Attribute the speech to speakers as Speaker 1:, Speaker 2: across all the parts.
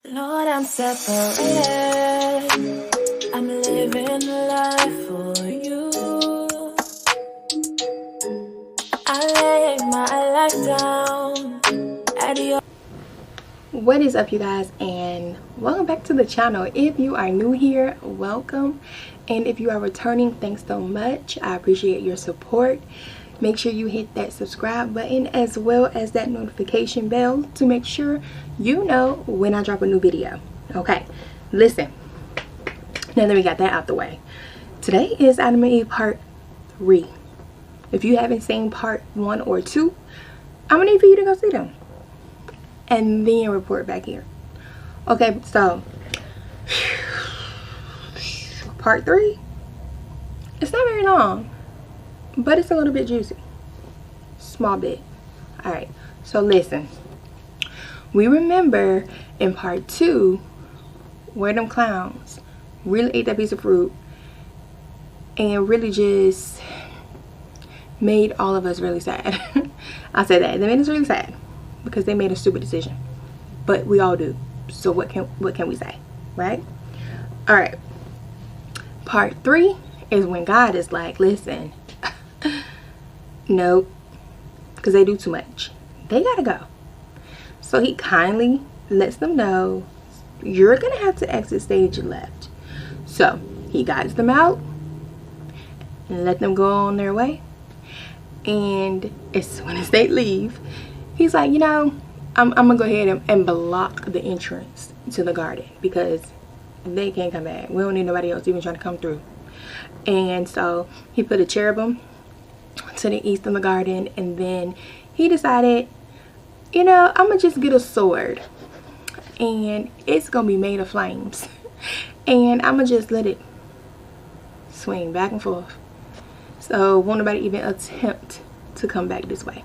Speaker 1: Lord, I'm separated. I'm living life for you. I lay my life down at your...
Speaker 2: What is up, you guys, and welcome back to the channel. If you are new here, welcome, and if you are returning, thanks so much. I appreciate your support. Make sure you hit that subscribe button as well as that notification bell to make sure you know when I drop a new video. Okay, listen, now that we got that out the way, today is Adam and Eve part 3. If you haven't seen part 1 or 2, I'm gonna need for you to go see them and then report back here. Okay, so part 3, it's not very long, but it's a little bit juicy, small bit. All right, so listen, we remember in part 2 where them clowns really ate that piece of fruit and really just made all of us really sad. I'll say that they made us really sad because they made a stupid decision, but we all do. So what can we say, right? All right, part 3 is when God is like, listen, nope, because they do too much, they gotta go. So he kindly lets them know, you're gonna have to exit stage left. So he guides them out and let them go on their way. And as soon as they leave, he's like, you know, I'm gonna go ahead and block the entrance to the garden because they can't come back. We don't need nobody else even trying to come through. And so he put a cherubim to the east of the garden, and then he decided, you know, I'm gonna just get a sword and it's gonna be made of flames and I'm gonna just let it swing back and forth, so won't nobody even attempt to come back this way.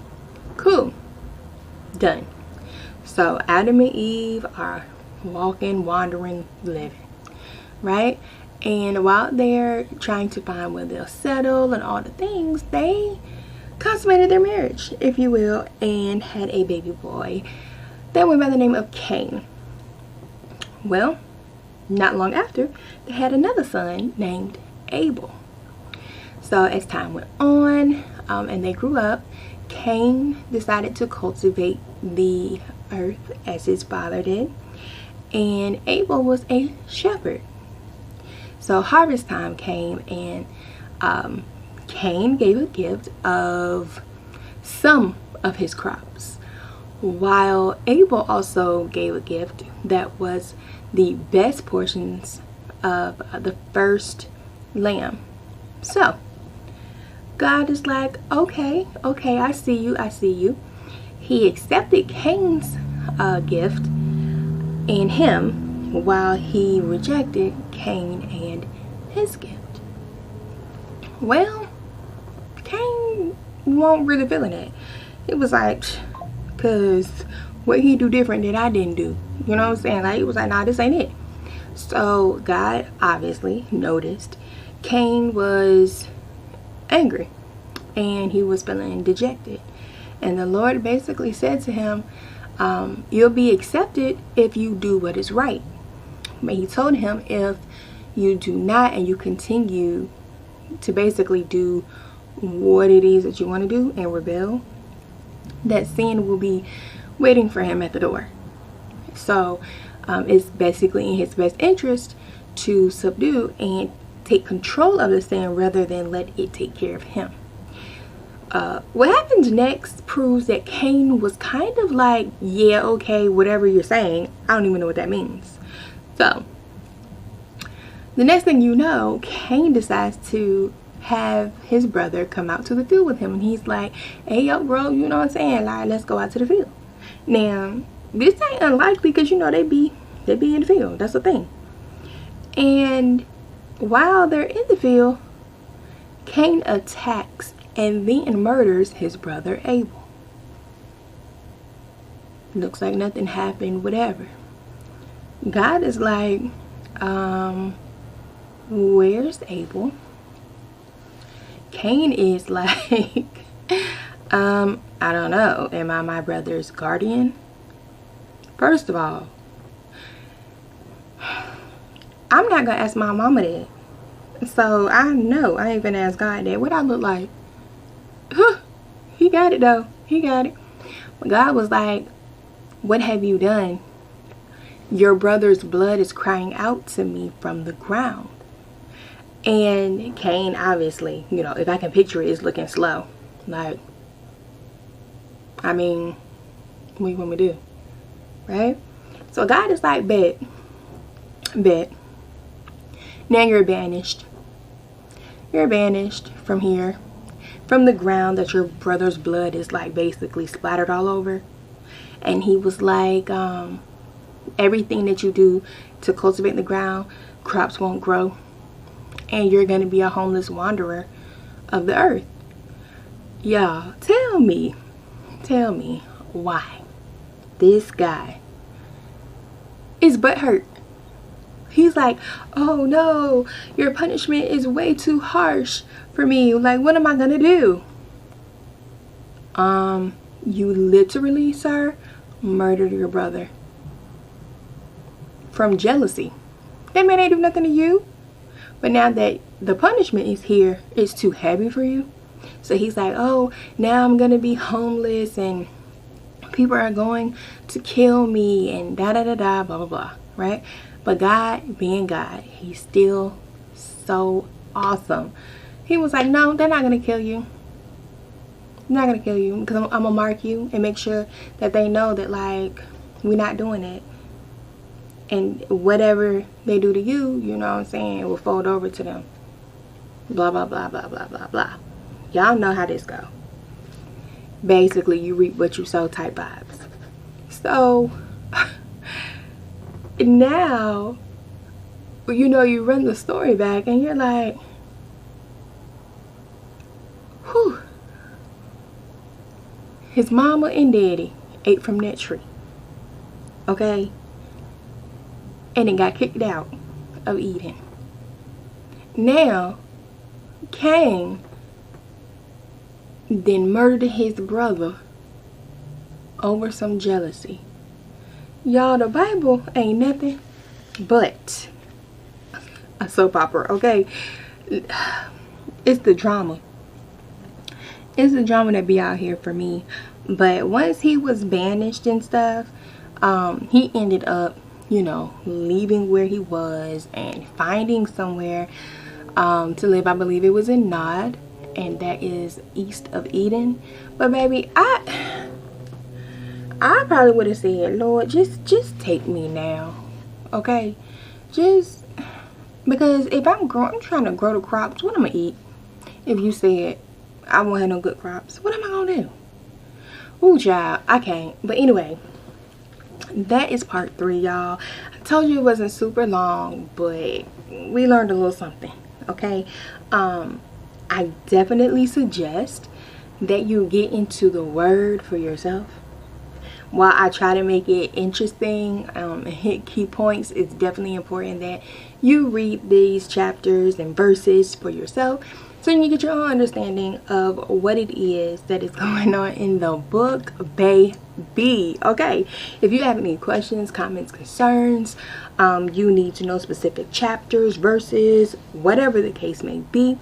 Speaker 2: Cool, done. So Adam and Eve are walking, wandering, living, right? And while they're trying to find where they'll settle and all the things, they consummated their marriage, if you will, and had a baby boy that went by the name of Cain. Well, not long after, they had another son named Abel. So as time went on and they grew up, Cain decided to cultivate the earth as his father did, and Abel was a shepherd. So harvest time came, and Cain gave a gift of some of his crops, while Abel also gave a gift that was the best portions of the first lamb. So God is like, okay, I see you. He accepted Cain's gift in him, while he rejected Cain and his gift. Well, Cain won't really feeling it. It was like, cause what he do different that I didn't do, you know what I'm saying? Like, he was like, nah, this ain't it. So God obviously noticed Cain was angry and he was feeling dejected, and the Lord basically said to him, you'll be accepted if you do what is right. But he told him, if you do not and you continue to basically do what it is that you want to do and rebel, that sin will be waiting for him at the door. So it's basically in his best interest to subdue and take control of the sin rather than let it take care of him. What happens next proves that Cain was kind of like, yeah, okay, whatever you're saying, I don't even know what that means. So the next thing you know, Cain decides to have his brother come out to the field with him, and he's like, hey, yo, bro, you know what I'm saying, like, let's go out to the field. Now this ain't unlikely, because you know they be in the field, that's the thing. And while they're in the field, Cain attacks and then murders his brother Abel. Looks like nothing happened, whatever. God is like, where's Abel? Cain is like, I don't know, am I my brother's guardian? First of all, I'm not gonna ask my mama that. So I know I ain't gonna ask God that. What I look like? Huh. He got it though. He got it. But God was like, what have you done? Your brother's blood is crying out to me from the ground. And Cain, obviously, you know, if I can picture it, is looking slow. Like, I mean, what you want me to do? Right? So God is like, bet. Now you're banished. You're banished from here. From the ground that your brother's blood is like basically splattered all over. And he was like, everything that you do to cultivate the ground, crops won't grow. And you're going to be a homeless wanderer of the earth. Y'all, tell me why this guy is butthurt. He's like, oh no, your punishment is way too harsh for me. Like, what am I going to do? You literally, sir, murdered your brother from jealousy. That man ain't do nothing to you. But now that the punishment is here, it's too heavy for you. So he's like, oh, now I'm going to be homeless and people are going to kill me and da-da-da-da, blah, blah, blah, right? But God, being God, he's still so awesome. He was like, no, they're not going to kill you. They're not going to kill you because I'm going to mark you and make sure that they know that, like, we're not doing it. And whatever they do to you, you know what I'm saying, it will fold over to them. Blah, blah, blah, blah, blah, blah, blah. Y'all know how this go. Basically, you reap what you sow type vibes. So, now, you know, you run the story back and you're like, whew. His mama and daddy ate from that tree. Okay? And it got kicked out of Eden. Now, Cain then murdered his brother over some jealousy. Y'all, the Bible ain't nothing but a soap opera, okay? It's the drama. It's the drama that be out here for me. But once he was banished and stuff, he ended up, you know, leaving where he was and finding somewhere to live. I believe it was in Nod, and that is east of Eden. But baby, I probably would have said, Lord, just take me now, okay? Just because if I'm trying to grow the crops, what am I gonna eat? If you said I won't have no good crops, what am I gonna do? Ooh, child, I can't. But anyway, that is part 3, y'all. I told you it wasn't super long, but we learned a little something, okay? I definitely suggest that you get into the word for yourself. While I try to make it interesting and hit key points, it's definitely important that you read these chapters and verses for yourself so you can get your own understanding of what it is that is going on in the book, baby. Okay, if you have any questions, comments, concerns, you need to know specific chapters, verses, whatever the case may be,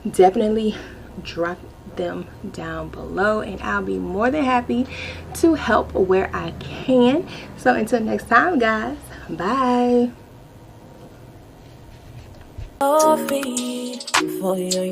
Speaker 2: definitely drop them down below and I'll be more than happy to help where I can. So until next time, guys, bye.
Speaker 1: Feed for your